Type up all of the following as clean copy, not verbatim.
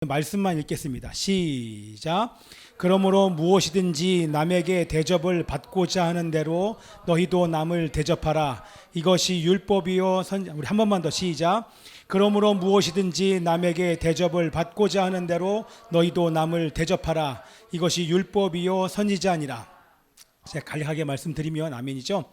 말씀만 읽겠습니다. 시작. 그러므로 무엇이든지 남에게 대접을 받고자 하는 대로 너희도 남을 대접하라. 이것이 율법이요 우리 한 번만 더 시작. 그러므로 무엇이든지 남에게 대접을 받고자 하는 대로 너희도 남을 대접하라. 이것이 율법이요 선지자니라. 제가 간략하게 말씀드리면 아멘이죠.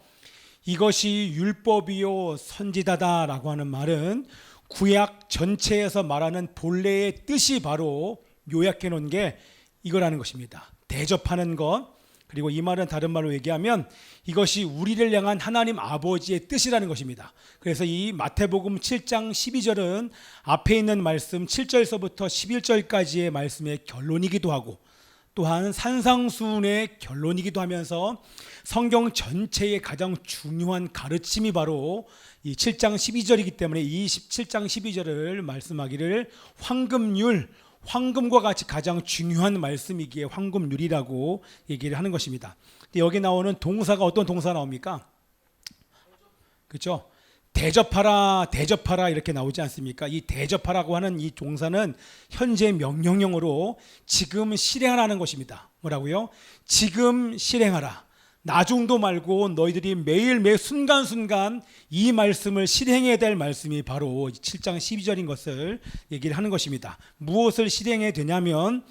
이것이 율법이요 선지자다라고 하는 말은 구약 전체에서 말하는 본래의 뜻이 바로 요약해 놓은 게 이거라는 것입니다. 대접하는 것. 그리고 이 말은 다른 말로 얘기하면 이것이 우리를 향한 하나님 아버지의 뜻이라는 것입니다. 그래서 이 마태복음 7장 12절은 앞에 있는 말씀 7절서부터 11절까지의 말씀의 결론이기도 하고, 또한 산상수훈의 결론이기도 하면서 성경 전체의 가장 중요한 가르침이 바로 이 7장 12절이기 때문에 이 7장 12절을 말씀하기를 황금과 같이 가장 중요한 말씀이기에 황금률이라고 얘기를 하는 것입니다. 근데 여기 나오는 동사가 어떤 동사 나옵니까? 그렇죠? 대접하라 이렇게 나오지 않습니까? 이 대접하라고 하는 이 동사는 현재 명령형으로 지금 실행하라는 것입니다. 뭐라고요? 지금 실행하라. 나중도 말고 너희들이 매일 매 순간순간 이 말씀을 실행해야 될 말씀이 바로 7장 12절인 것을 얘기를 하는 것입니다. 무엇을 실행해야 되냐면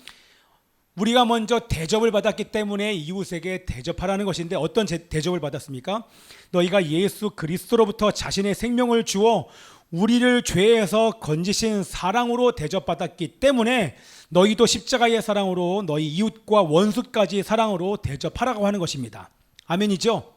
우리가 먼저 대접을 받았기 때문에 이웃에게 대접하라는 것인데, 어떤 대접을 받았습니까? 너희가 예수 그리스도로부터 자신의 생명을 주어 우리를 죄에서 건지신 사랑으로 대접받았기 때문에 너희도 십자가의 사랑으로 너희 이웃과 원수까지 사랑으로 대접하라고 하는 것입니다. 아멘이죠?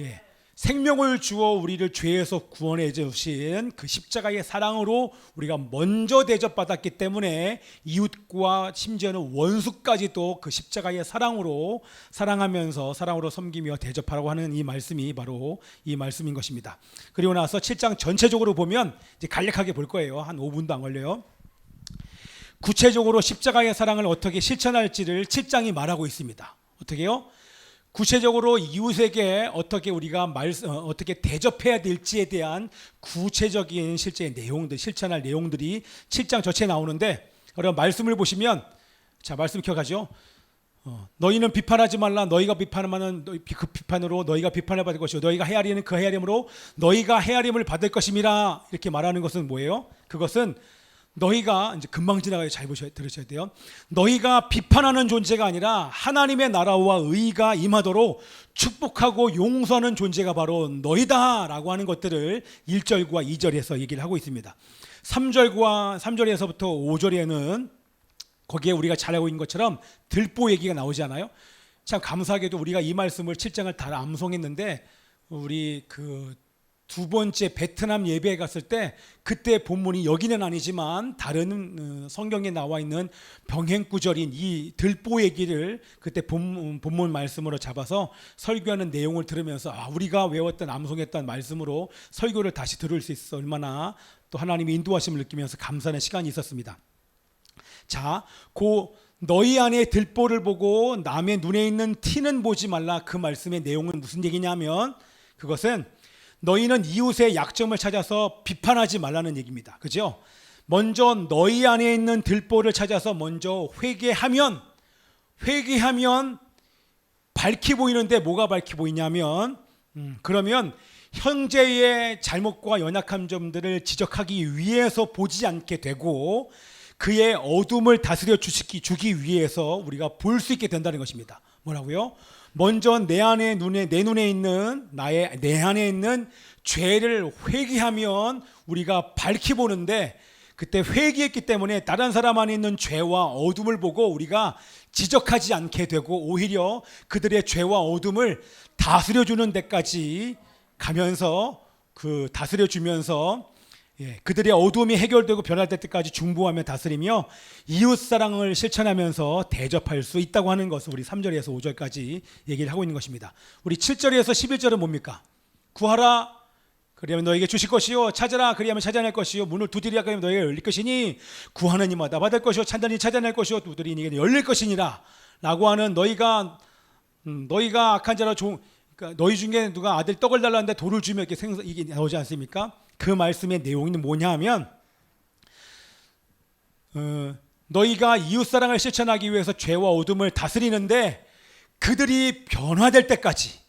예. 생명을 주어 우리를 죄에서 구원해 주신 그 십자가의 사랑으로 우리가 먼저 대접받았기 때문에 이웃과 심지어는 원수까지도 그 십자가의 사랑으로 사랑하면서 사랑으로 섬기며 대접하라고 하는 이 말씀이 바로 이 말씀인 것입니다. 그리고 나서 7장 전체적으로 보면 이제 간략하게 볼 거예요. 한 5분도 안 걸려요. 구체적으로 십자가의 사랑을 어떻게 실천할지를 7장이 말하고 있습니다. 어떻게요? 구체적으로 이웃에게 어떻게 우리가 어떻게 대접해야 될지에 대한 구체적인 실제 내용들, 실천할 내용들이 7장 전체에 나오는데, 여러분 말씀을 보시면, 자, 말씀 기억하죠? 너희는 비판하지 말라. 너희가 비판하면 그 비판으로 너희가 비판을 받을 것이고 너희가 헤아리는 그 헤아림으로 너희가 헤아림을 받을 것임이라. 이렇게 말하는 것은 뭐예요? 그것은 너희가, 이제 금방 지나가요. 잘 들으셔야 돼요. 너희가 비판하는 존재가 아니라 하나님의 나라와 의가 임하도록 축복하고 용서하는 존재가 바로 너희다라고 하는 것들을 1절과 2절에서 얘기를 하고 있습니다. 3절에서부터 5절에는 거기에 우리가 잘 알고 있는 것처럼 들보 얘기가 나오잖아요. 참 감사하게도 우리가 이 말씀을 7장을 다 암송했는데, 우리 그 두 번째 베트남 예배에 갔을 때 그때 본문이 여기는 아니지만 다른 성경에 나와 있는 병행구절인 이 들보 얘기를 그때 본문 말씀으로 잡아서 설교하는 내용을 들으면서 우리가 외웠던 암송했던 말씀으로 설교를 다시 들을 수 있어 얼마나 또 하나님의 인도하심을 느끼면서 감사하는 시간이 있었습니다. 자, 너희 안에 들보를 보고 남의 눈에 있는 티는 보지 말라. 그 말씀의 내용은 무슨 얘기냐면, 그것은 너희는 이웃의 약점을 찾아서 비판하지 말라는 얘기입니다. 그죠? 먼저 너희 안에 있는 들보를 찾아서 먼저 회개하면 밝히 보이는데, 뭐가 밝히 보이냐면 그러면 현재의 잘못과 연약한 점들을 지적하기 위해서 보지 않게 되고 그의 어둠을 다스려 주기 위해서 우리가 볼 수 있게 된다는 것입니다. 뭐라고요? 먼저 내 눈에 있는 내 안에 있는 죄를 회개하면 우리가 밝히 보는데, 그때 회개했기 때문에 다른 사람 안에 있는 죄와 어둠을 보고 우리가 지적하지 않게 되고 오히려 그들의 죄와 어둠을 다스려주는 데까지 가면서 다스려주면서 그들의 어두움이 해결되고 변할 때까지 중보하며 다스리며 이웃사랑을 실천하면서 대접할 수 있다고 하는 것을 우리 3절에서 5절까지 얘기를 하고 있는 것입니다. 우리 7절에서 11절은 뭡니까? 구하라 그리하면 너에게 주실 것이요, 찾으라 그리하면 찾아낼 것이요, 문을 두드리라 그리하면 너에게 열릴 것이니 구하는 이마다 받을 것이요, 찾는 찾아낼 것이요, 두드리는 이에게 열릴 것이니라 라고 하는, 너희가 악한 자로 그러니까 너희 중에 누가 아들 떡을 달라는데 돌을 주면 이게 나오지 않습니까? 그 말씀의 내용이 뭐냐 하면 너희가 이웃사랑을 실천하기 위해서 죄와 어둠을 다스리는데 그들이 변화될 때까지,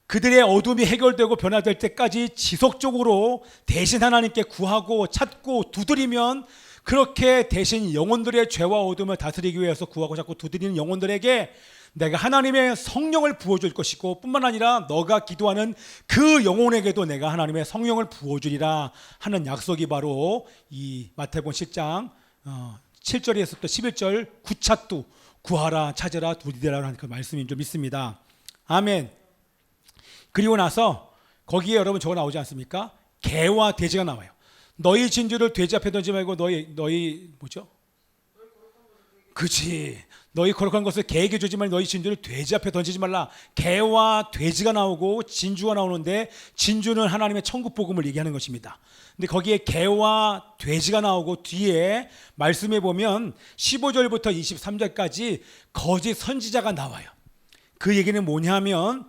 그들의 어둠이 해결되고 변화될 때까지 지속적으로 대신 하나님께 구하고 찾고 두드리면, 그렇게 대신 영혼들의 죄와 어둠을 다스리기 위해서 구하고 찾고 두드리는 영혼들에게 내가 하나님의 성령을 부어줄 것이고, 뿐만 아니라 너가 기도하는 그 영혼에게도 내가 하나님의 성령을 부어주리라 하는 약속이 바로 이 마태복음 10장 7절에서부터 11절 구찾두, 구하라 찾으라 두드리라 하는 그 말씀인 줄 믿습니다. 아멘. 그리고 나서 거기에 여러분 저거 나오지 않습니까? 개와 돼지가 나와요. 너희 진주를 돼지 앞에 던지지 말고 너희 뭐죠? 그치. 너희 거룩한 것을 개에게 주지 말고 너희 진주를 돼지 앞에 던지지 말라. 개와 돼지가 나오고 진주가 나오는데, 진주는 하나님의 천국 복음을 얘기하는 것입니다. 근데 거기에 개와 돼지가 나오고 뒤에 말씀해 보면 15절부터 23절까지 거짓 선지자가 나와요. 그 얘기는 뭐냐면,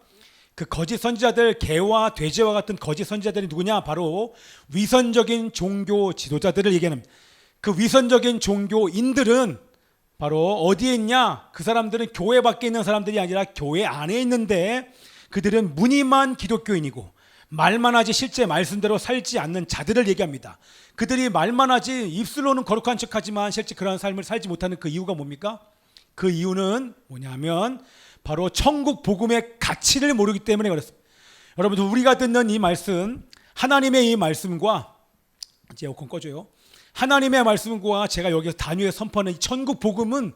그 거짓 선지자들, 개와 돼지와 같은 거짓 선지자들이 누구냐? 바로 위선적인 종교 지도자들을 얘기합니다. 그 위선적인 종교인들은 바로 어디에 있냐? 그 사람들은 교회 밖에 있는 사람들이 아니라 교회 안에 있는데, 그들은 무늬만 기독교인이고 말만 하지 실제 말씀대로 살지 않는 자들을 얘기합니다. 그들이 말만 하지 입술로는 거룩한 척하지만 실제 그런 삶을 살지 못하는 그 이유가 뭡니까? 그 이유는 뭐냐면 바로 천국 복음의 가치를 모르기 때문에 그렇습니다. 여러분들, 우리가 듣는 이 말씀, 하나님의 이 말씀과, 이제 에어컨 꺼줘요. 하나님의 말씀과 제가 여기서 단위에 선포하는 이 천국 복음은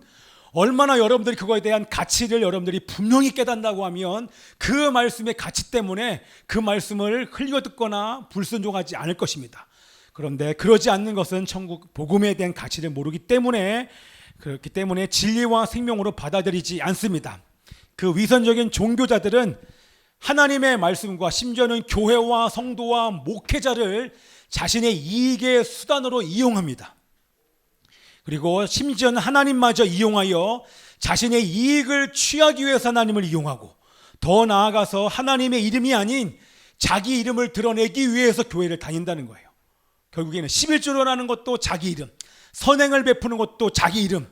얼마나 여러분들이 그거에 대한 가치를 여러분들이 분명히 깨닫는다고 하면, 그 말씀의 가치 때문에 그 말씀을 흘려듣거나 불순종하지 않을 것입니다. 그런데 그러지 않는 것은 천국 복음에 대한 가치를 모르기 때문에, 그렇기 때문에 진리와 생명으로 받아들이지 않습니다. 그 위선적인 종교자들은 하나님의 말씀과 심지어는 교회와 성도와 목회자를 자신의 이익의 수단으로 이용합니다. 그리고 심지어는 하나님마저 이용하여 자신의 이익을 취하기 위해서 하나님을 이용하고, 더 나아가서 하나님의 이름이 아닌 자기 이름을 드러내기 위해서 교회를 다닌다는 거예요. 결국에는 11조를 하는 것도 자기 이름, 선행을 베푸는 것도 자기 이름,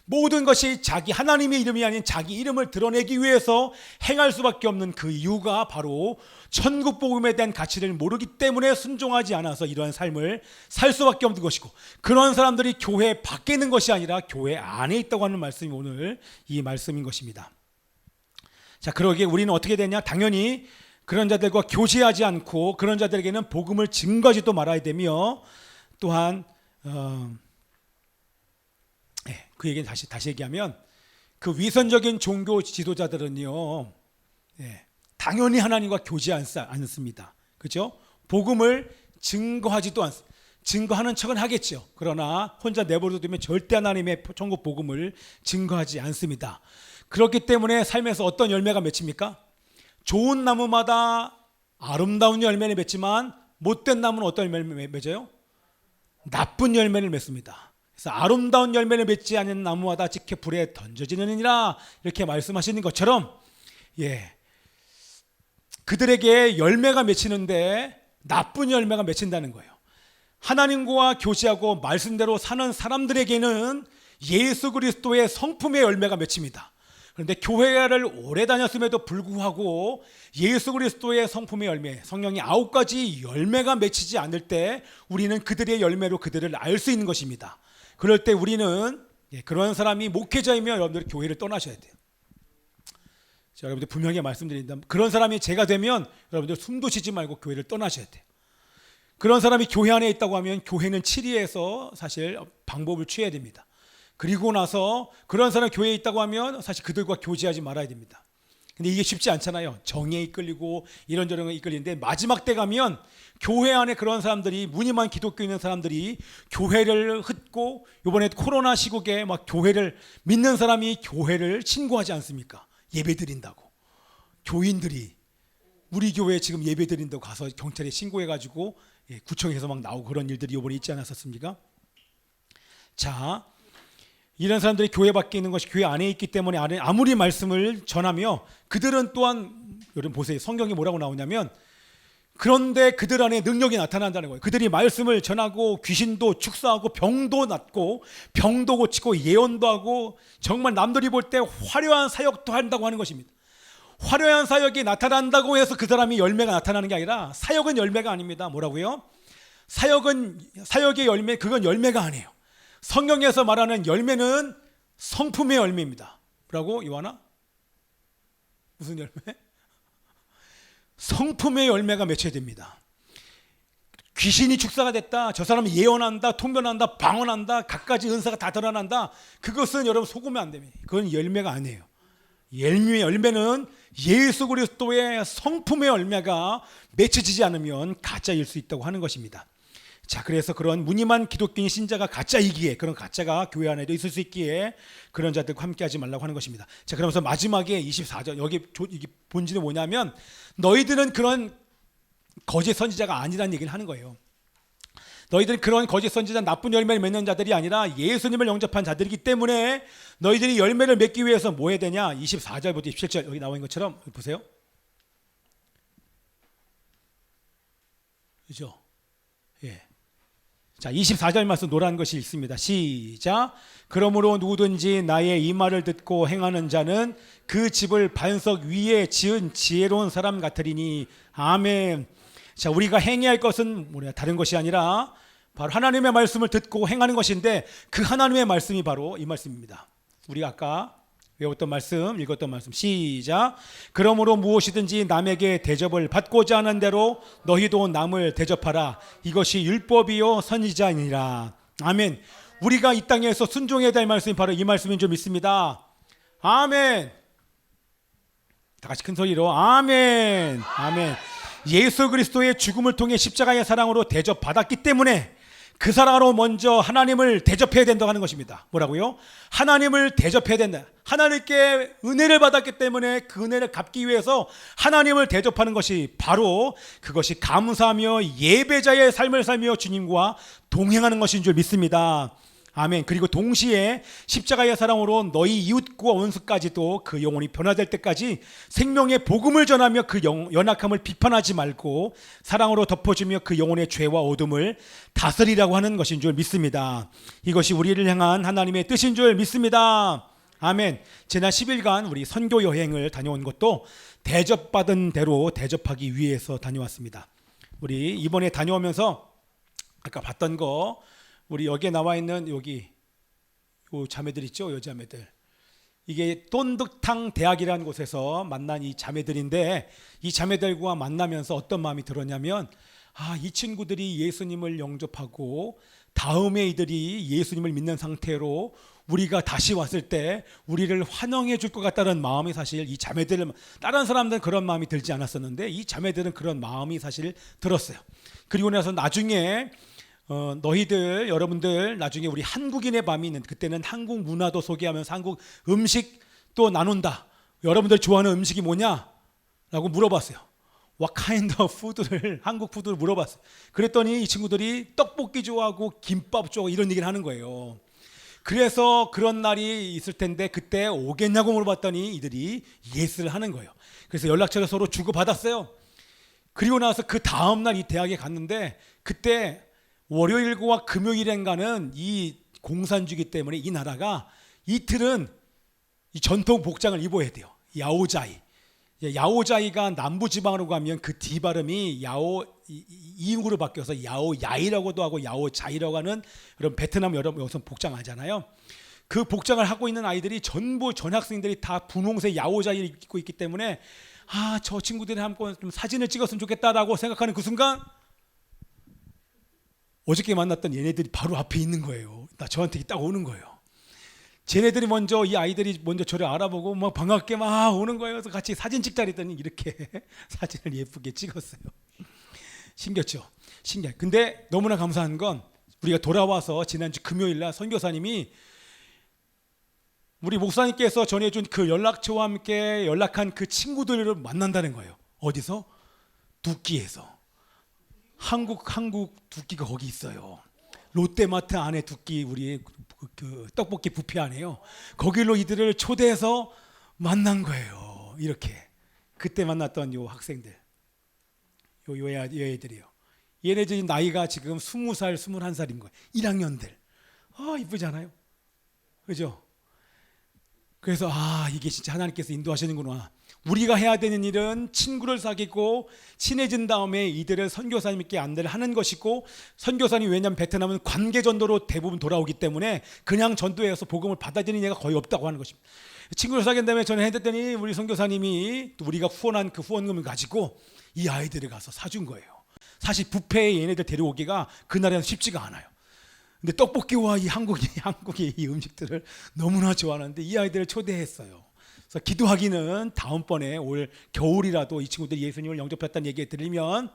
모든 것이 자기 하나님의 이름이 아닌 자기 이름을 드러내기 위해서 행할 수밖에 없는 그 이유가 바로 천국 복음에 대한 가치를 모르기 때문에 순종하지 않아서 이러한 삶을 살 수밖에 없는 것이고, 그런 사람들이 교회 밖에 있는 것이 아니라 교회 안에 있다고 하는 말씀이 오늘 이 말씀인 것입니다. 자, 그러기에 우리는 어떻게 되냐? 당연히 그런 자들과 교제하지 않고 그런 자들에게는 복음을 증거하지도 말아야 되며, 또한 그 얘기는 다시 얘기하면, 그 위선적인 종교 지도자들은요, 당연히 하나님과 교제하지 않습니다. 그렇죠? 복음을 증거하지도 않습니다. 증거하는 척은 하겠죠. 그러나 혼자 내버려두면 절대 하나님의 천국 복음을 증거하지 않습니다. 그렇기 때문에 삶에서 어떤 열매가 맺힙니까? 좋은 나무마다 아름다운 열매를 맺지만 못된 나무는 어떤 열매를 맺어요? 나쁜 열매를 맺습니다. 그래서 아름다운 열매를 맺지 않는 나무마다 직해 불에 던져지느니라, 이렇게 말씀하시는 것처럼, 그들에게 열매가 맺히는데 나쁜 열매가 맺힌다는 거예요. 하나님과 교제하고 말씀대로 사는 사람들에게는 예수 그리스도의 성품의 열매가 맺힙니다. 그런데 교회를 오래 다녔음에도 불구하고 예수 그리스도의 성품의 열매, 성령이 9가지 열매가 맺히지 않을 때 우리는 그들의 열매로 그들을 알 수 있는 것입니다. 그럴 때 우리는, 그런 사람이 목회자이면 여러분들이 교회를 떠나셔야 돼요. 제가 여러분들 분명히 말씀드린다. 그런 사람이 제가 되면 여러분들 숨도 쉬지 말고 교회를 떠나셔야 돼요. 그런 사람이 교회 안에 있다고 하면 교회는 치리해서 사실 방법을 취해야 됩니다. 그리고 나서 그런 사람이 교회에 있다고 하면 사실 그들과 교제하지 말아야 됩니다. 근데 이게 쉽지 않잖아요. 정에 이끌리고 이런저런 이끌리는데, 마지막 때 가면 교회 안에 그런 사람들이, 무늬만 기독교인 사람들이 교회를 흩고, 이번에 코로나 시국에 막 교회를 믿는 사람이 교회를 신고하지 않습니까? 예배 드린다고. 교인들이 우리 교회에 지금 예배 드린다고 가서 경찰에 신고해가지고 구청에서 막 나오고 그런 일들이 이번에 있지 않았었습니까? 자, 이런 사람들이 교회 밖에 있는 것이 교회 안에 있기 때문에 아무리 말씀을 전하며, 그들은 또한, 여러분 보세요. 성경에 뭐라고 나오냐면, 그런데 그들 안에 능력이 나타난다는 거예요. 그들이 말씀을 전하고 귀신도 축사하고 병도 낫고 병도 고치고 예언도 하고 정말 남들이 볼 때 화려한 사역도 한다고 하는 것입니다. 화려한 사역이 나타난다고 해서 그 사람이 열매가 나타나는 게 아니라 사역은 열매가 아닙니다. 뭐라고요? 사역의 열매, 그건 열매가 아니에요. 성경에서 말하는 열매는 성품의 열매입니다. 뭐라고? 요한아? 무슨 열매? 성품의 열매가 맺혀야 됩니다. 귀신이 축사가 됐다, 저 사람이 예언한다, 통변한다, 방언한다, 갖가지 은사가 다 드러난다, 그것은 여러분 속으면 안 됩니다. 그건 열매가 아니에요. 열매는 예수 그리스도의 성품의 열매가 맺혀지지 않으면 가짜일 수 있다고 하는 것입니다. 자, 그래서 그런 무늬만 기독교인 신자가 가짜이기에, 그런 가짜가 교회 안에도 있을 수 있기에 그런 자들과 함께하지 말라고 하는 것입니다. 자, 그러면서 마지막에 24절, 여기 본질은 뭐냐면 너희들은 그런 거짓 선지자가 아니라는 얘기를 하는 거예요. 너희들은 그런 거짓 선지자, 나쁜 열매를 맺는 자들이 아니라 예수님을 영접한 자들이기 때문에 너희들이 열매를 맺기 위해서 뭐 해야 되냐? 24절부터 27절 여기 나와 있는 것처럼 보세요. 그죠? 예. 자, 24절 말씀 노란 것이 있습니다. 시작. 그러므로 누구든지 나의 이 말을 듣고 행하는 자는 그 집을 반석 위에 지은 지혜로운 사람 같으리니. 아멘. 자, 우리가 행해야 할 것은 뭐냐? 다른 것이 아니라 바로 하나님의 말씀을 듣고 행하는 것인데, 그 하나님의 말씀이 바로 이 말씀입니다. 우리가 아까 외웠던 말씀, 읽었던 말씀. 시작. 그러므로 무엇이든지 남에게 대접을 받고자 하는 대로 너희도 남을 대접하라. 이것이 율법이요 선지자니라. 아멘. 우리가 이 땅에서 순종해야 될 말씀이 바로 이 말씀인 줄 믿습니다. 아멘. 다 같이 큰 소리로 아멘. 아멘. 예수 그리스도의 죽음을 통해 십자가의 사랑으로 대접받았기 때문에 그 사랑으로 먼저 하나님을 대접해야 된다고 하는 것입니다. 뭐라고요? 하나님을 대접해야 된다. 하나님께 은혜를 받았기 때문에 그 은혜를 갚기 위해서 하나님을 대접하는 것이 바로 그것이 감사하며 예배자의 삶을 살며 주님과 동행하는 것인 줄 믿습니다. 아멘. 그리고 동시에 십자가의 사랑으로 너희 이웃과 원수까지도 그 영혼이 변화될 때까지 생명의 복음을 전하며 그 연약함을 비판하지 말고 사랑으로 덮어주며 그 영혼의 죄와 어둠을 다스리라고 하는 것인 줄 믿습니다. 이것이 우리를 향한 하나님의 뜻인 줄 믿습니다. 아멘. 지난 10일간 우리 선교 여행을 다녀온 것도 대접받은 대로 대접하기 위해서 다녀왔습니다. 우리 이번에 다녀오면서 아까 봤던 거, 우리 여기에 나와 있는 여기 요 자매들 있죠, 여자매들. 이게 똠득탕 대학이라는 곳에서 만난 이 자매들인데, 이 자매들과 만나면서 어떤 마음이 들었냐면, 이 친구들이 예수님을 영접하고 다음에 이들이 예수님을 믿는 상태로 우리가 다시 왔을 때 우리를 환영해 줄 것 같다는 마음이 사실 이 자매들, 다른 사람들은 그런 마음이 들지 않았었는데 이 자매들은 그런 마음이 사실 들었어요. 그리고 나서 나중에 너희들, 여러분들 나중에 우리 한국인의 밤이 있는, 그때는 한국 문화도 소개하면서 한국 음식도 나눈다. 여러분들 좋아하는 음식이 뭐냐? 라고 물어봤어요. What kind of food를, 한국 푸드를 물어봤어요. 그랬더니 이 친구들이 떡볶이 좋아하고 김밥 좋아하고 이런 얘기를 하는 거예요. 그래서 그런 날이 있을 텐데 그때 오겠냐고 물어봤더니 이들이 예스를 하는 거예요. 그래서 연락처를 서로 주고받았어요. 그리고 나서 그 다음날 이 대학에 갔는데, 그때 월요일과 금요일엔가는 이 공산주기 때문에 이 나라가 이틀은 이 전통 복장을 입어야 돼요. 야오자이. 야오자이가 남부지방으로 가면 그 D 발음이 야오 이응으로 바뀌어서 야오야이라고도 하고 야오자이라고 하는, 여러분 베트남 여러분 여기서 복장 알잖아요. 그 복장을 하고 있는 아이들이 전부 전학생들이 다 분홍색 야오자이를 입고 있기 때문에 저 친구들이 한번 좀 사진을 찍었으면 좋겠다라고 생각하는 그 순간 어저께 만났던 얘네들이 바로 앞에 있는 거예요. 저한테 딱 오는 거예요. 쟤네들이 먼저, 이 아이들이 먼저 저를 알아보고 막 반갑게 막 오는 거예요. 그래서 같이 사진 찍자 했더니 이렇게 사진을 예쁘게 찍었어요. 신기했죠? 신기해. 근데 너무나 감사한 건 우리가 돌아와서 지난주 금요일날 선교사님이 우리 목사님께서 전해준 그 연락처와 함께 연락한 그 친구들을 만난다는 거예요. 어디서? 두끼에서. 한국 두끼가 거기 있어요. 롯데마트 안에 두끼, 우리 그 떡볶이 뷔페 안에요. 거기로 이들을 초대해서 만난 거예요. 이렇게 그때 만났던 요 학생들, 요 애들이요. 얘네들이 나이가 지금 20살, 21살인 거예요. 1학년들. 이쁘잖아요. 그죠? 그래서 이게 진짜 하나님께서 인도하시는구나. 우리가 해야 되는 일은 친구를 사귀고 친해진 다음에 이들을 선교사님께 안내를 하는 것이고, 선교사님, 왜냐하면 베트남은 관계 전도로 대부분 돌아오기 때문에 그냥 전도해서 복음을 받아들이는 애가 거의 없다고 하는 것입니다. 친구를 사귄 다음에 저는 했더니 우리 선교사님이 또 우리가 후원한 그 후원금을 가지고 이 아이들을 가서 사준 거예요. 사실 뷔페에 얘네들 데려오기가 그날에는 쉽지가 않아요. 근데 떡볶이와 이 한국의 이 음식들을 너무나 좋아하는데 이 아이들을 초대했어요. 그래서 기도하기는 다음번에 올 겨울이라도 이 친구들이 예수님을 영접했다는 얘기 들리면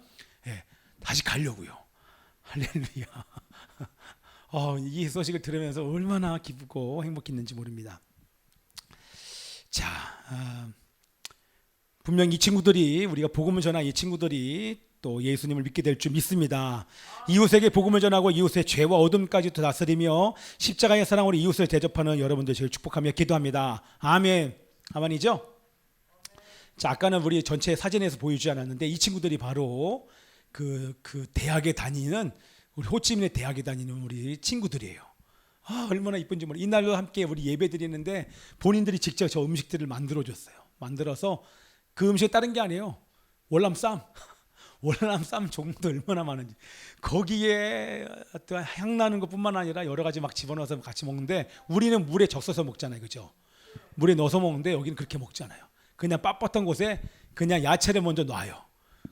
다시 가려고요. 할렐루야. 이 소식을 들으면서 얼마나 기쁘고 행복했는지 모릅니다. 자, 분명 이 친구들이, 우리가 복음을 전한 이 친구들이 또 예수님을 믿게 될 줄 믿습니다. 이웃에게 복음을 전하고 이웃의 죄와 어둠까지 다스리며 십자가의 사랑으로 이웃을 대접하는 여러분들 제일 축복하며 기도합니다. 아멘. 아멘이죠? 자, 아까는 우리 전체 사진에서 보여주지 않았는데 이 친구들이 바로 그 대학에 다니는, 우리 호치민의 대학에 다니는 우리 친구들이에요. 얼마나 이쁜지 몰라. 이날도 함께 우리 예배 드리는데 본인들이 직접 저 음식들을 만들어줬어요. 만들어서 그 음식이 다른 게 아니에요. 월남쌈 종류도 얼마나 많은지. 거기에 어떤 향 나는 것뿐만 아니라 여러 가지 막 집어넣어서 같이 먹는데, 우리는 물에 적셔서 먹잖아요, 그죠? 물에 넣어서 먹는데 여기는 그렇게 먹잖아요. 그냥 빳빳한 곳에 그냥 야채를 먼저 놔요.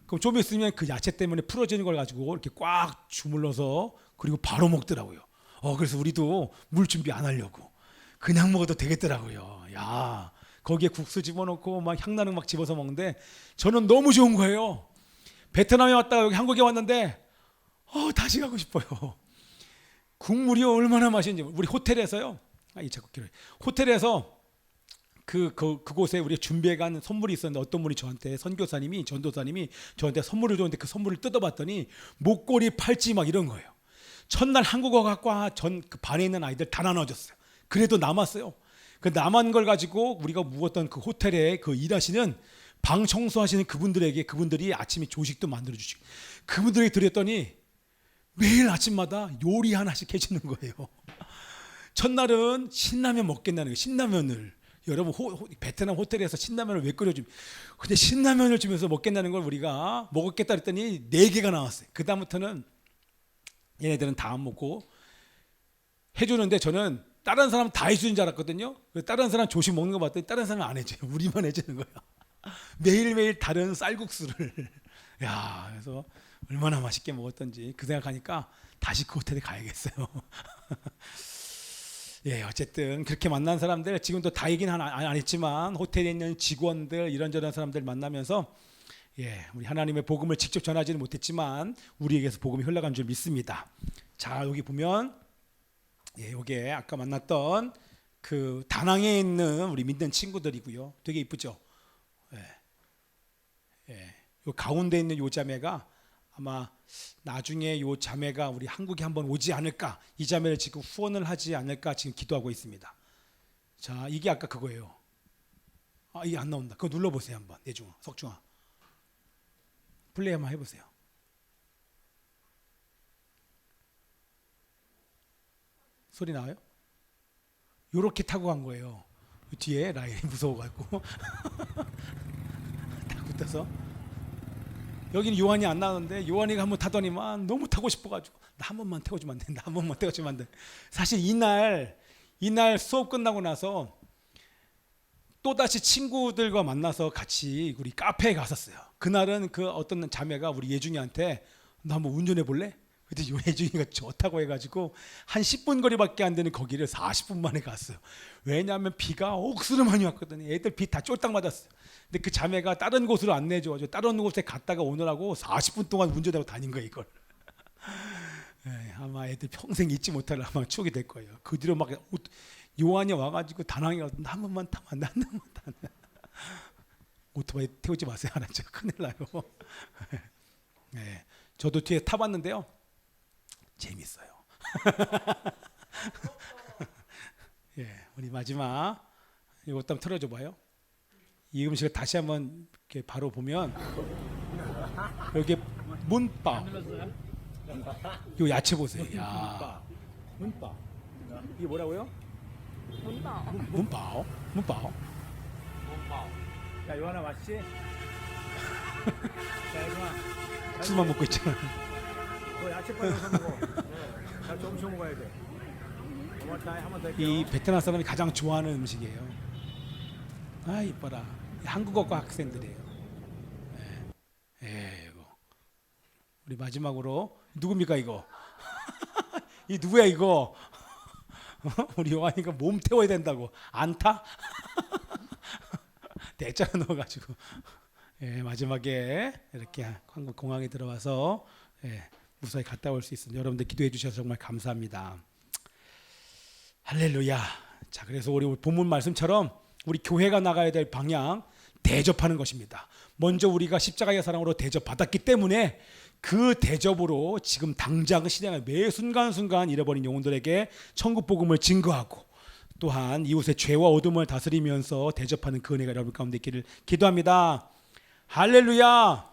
그럼 좀 있으면 그 야채 때문에 풀어지는 걸 가지고 이렇게 꽉 주물러서 그리고 바로 먹더라고요. 그래서 우리도 물 준비 안 하려고 그냥 먹어도 되겠더라고요. 야, 거기에 국수 집어넣고 막 향나는 막 집어서 먹는데 저는 너무 좋은 거예요. 베트남에 왔다가 여기 한국에 왔는데 다시 가고 싶어요. 국물이 얼마나 맛있는지. 우리 호텔에서요. 호텔에서 그곳에 우리가 준비해간 선물이 있었는데, 어떤 분이 저한테, 전도사님이 저한테 선물을 줬는데 그 선물을 뜯어봤더니 목걸이, 팔찌 막 이런 거예요. 첫날 한국어학과 그 반에 있는 아이들 다 나눠줬어요. 그래도 남았어요. 그 남은 걸 가지고 우리가 묵었던 그 호텔에 그 일하시는 방 청소하시는 그분들이 아침에 조식도 만들어주시고, 그분들에게 드렸더니 매일 아침마다 요리 하나씩 해주는 거예요. 첫날은 신라면 먹겠다는 거예요. 신라면을. 여러분, 베트남 호텔에서 신라면을 왜 끓여줍니까? 근데 신라면을 주면서 먹겠다는 걸 우리가 먹었겠다 그랬더니 4개가 나왔어요. 그 다음부터는 얘네들은 다 안 먹고 해주는데, 저는 다른 사람 다 해주는 줄 알았거든요. 다른 사람 조식 먹는 거 봤더니 다른 사람은 안 해줘요. 우리만 해주는 거예요. 매일매일 다른 쌀국수를. 야, 그래서 얼마나 맛있게 먹었던지 그 생각하니까 다시 그 호텔에 가야겠어요. 어쨌든 그렇게 만난 사람들, 지금도 다 얘기는 안 했지만 호텔에 있는 직원들, 이런저런 사람들 만나면서 우리 하나님의 복음을 직접 전하지는 못했지만 우리에게서 복음이 흘러간 줄 믿습니다. 자, 여기 보면 이게 아까 만났던 그 다낭에 있는 우리 믿는 친구들이고요. 되게 이쁘죠? 요 가운데 있는 요 자매가 아마 나중에 요 자매가 우리 한국에 한번 오지 않을까, 이 자매를 지금 후원을 하지 않을까 지금 기도하고 있습니다. 자, 이게 아까 그거예요. 이게 안 나온다. 그거 눌러보세요 한번. 내중아, 석중아, 플레이 한번 해보세요. 소리 나와요? 요렇게 타고 간 거예요. 뒤에 라인이 무서워가지고 다 붙어서. 여기는 요한이 안 나오는데 요한이가 한번 타더니만 너무 타고 싶어가지고, 나 한 번만 태워주면 안 된다, 한 번만 태워주면 안 돼. 사실 이날 수업 끝나고 나서 또다시 친구들과 만나서 같이 우리 카페에 갔었어요. 그날은 그 어떤 자매가 우리 예준이한테 너 한번 운전해 볼래? 그때 예준이가 좋다고 해가지고 한 10분 거리밖에 안 되는 거기를 40분 만에 갔어요. 왜냐하면 비가 억수로 많이 왔거든요. 애들 비 다 쫄딱 맞았어요. 근데 그 자매가 다른 곳으로 안내줘가지고 다른 곳에 갔다가 오느라고 40분 동안 운전하고 다닌 거예요, 이걸. 아마 애들 평생 잊지 못할 아마 추억이 될 거예요. 그 뒤로 막 요한이 와가지고 다낭에 와서 한 번만 타면 한 번만 타면. 오토바이 태우지 마세요, 알았죠? 큰일 나요. 저도 뒤에 타봤는데요, 재밌어요. 우리 마지막 이거 한번 틀어줘 봐요. 이 음식을 다시 한번 이렇게 바로 보면 여기 문바. 요 야채 보세요. 야. 문바. 이게 뭐라고요? 문바오. 문바오. 야, 이거 하나 맛있지? 야, 이거 술만 먹고 있잖아. 너 야채 빨리 넣어서 먹어. 야, 좀 먹어야 돼. 한번 더 할게요. 이 베트남 사람이 가장 좋아하는 음식이에요. 아 이뻐라. 한국어과 학생들이에요. 이거 우리 마지막으로 누굽니까 이거? 이 누구야 이거? 우리 요한이가 몸 태워야 된다고 안 타? 대짜로 넣어가지고 마지막에 이렇게 한국 공항에 들어와서 무사히 갔다 올 수 있습니다. 여러분들 기도해 주셔서 정말 감사합니다. 할렐루야. 자, 그래서 우리 본문 말씀처럼 우리 교회가 나가야 될 방향 대접하는 것입니다. 먼저 우리가 십자가의 사랑으로 대접받았기 때문에 그 대접으로 지금 당장 실행할 매 순간순간 잃어버린 영혼들에게 천국 복음을 증거하고 또한 이웃의 죄와 어둠을 다스리면서 대접하는 그 은혜가 여러분 가운데 있기를 기도합니다. 할렐루야.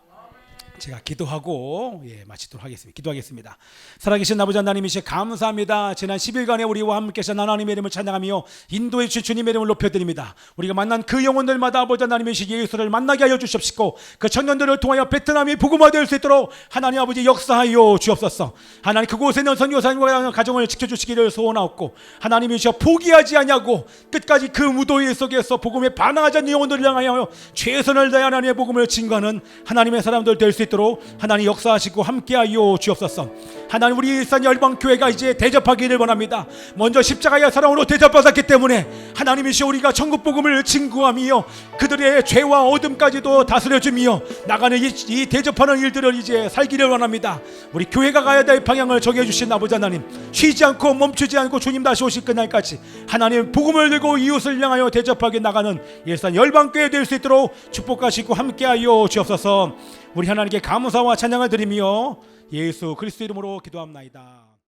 제가 기도하고 마치도록 하겠습니다. 기도하겠습니다. 살아계신 아버지 하나님이시 감사합니다. 지난 10일간에 우리와 함께 하신 하나님의 이름을 찬양하며 인도해 주신 주님의 이름을 높여드립니다. 우리가 만난 그 영혼들마다 아버지 하나님이시 예수를 만나게 하여 주십시고 그 청년들을 통하여 베트남이 복음화될 수 있도록 하나님 아버지 역사하여 주옵소서. 하나님 그곳에 있는 선교사님과 가정을 지켜주시기를 소원하옵고 하나님이시여 포기하지 아니하고 끝까지 그 무도회 속에서 복음에 반응하지 않는 영혼들을 향하여 최선을 다해 하나님의 복음을 증거하는 하나님의 사람들 될 수 있도록 하나님 역사하시고 함께하여 주옵소서. 하나님 우리 일산 열방교회가 이제 대접하기를 원합니다. 먼저 십자가의 사랑으로 대접받았기 때문에 하나님이시여 우리가 천국 복음을 증거하며 그들의 죄와 어둠까지도 다스려주며 나가는 이 대접하는 일들을 이제 살기를 원합니다. 우리 교회가 가야 될 방향을 정해주신 아버지 하나님 쉬지 않고 멈추지 않고 주님 다시 오실 그날까지 하나님 복음을 들고 이웃을 향하여 대접하게 나가는 일산 열방교회 될 수 있도록 축복하시고 함께하여 주옵소서. 우리 하나님께 감사와 찬양을 드리며 예수 그리스도 이름으로 기도합나이다.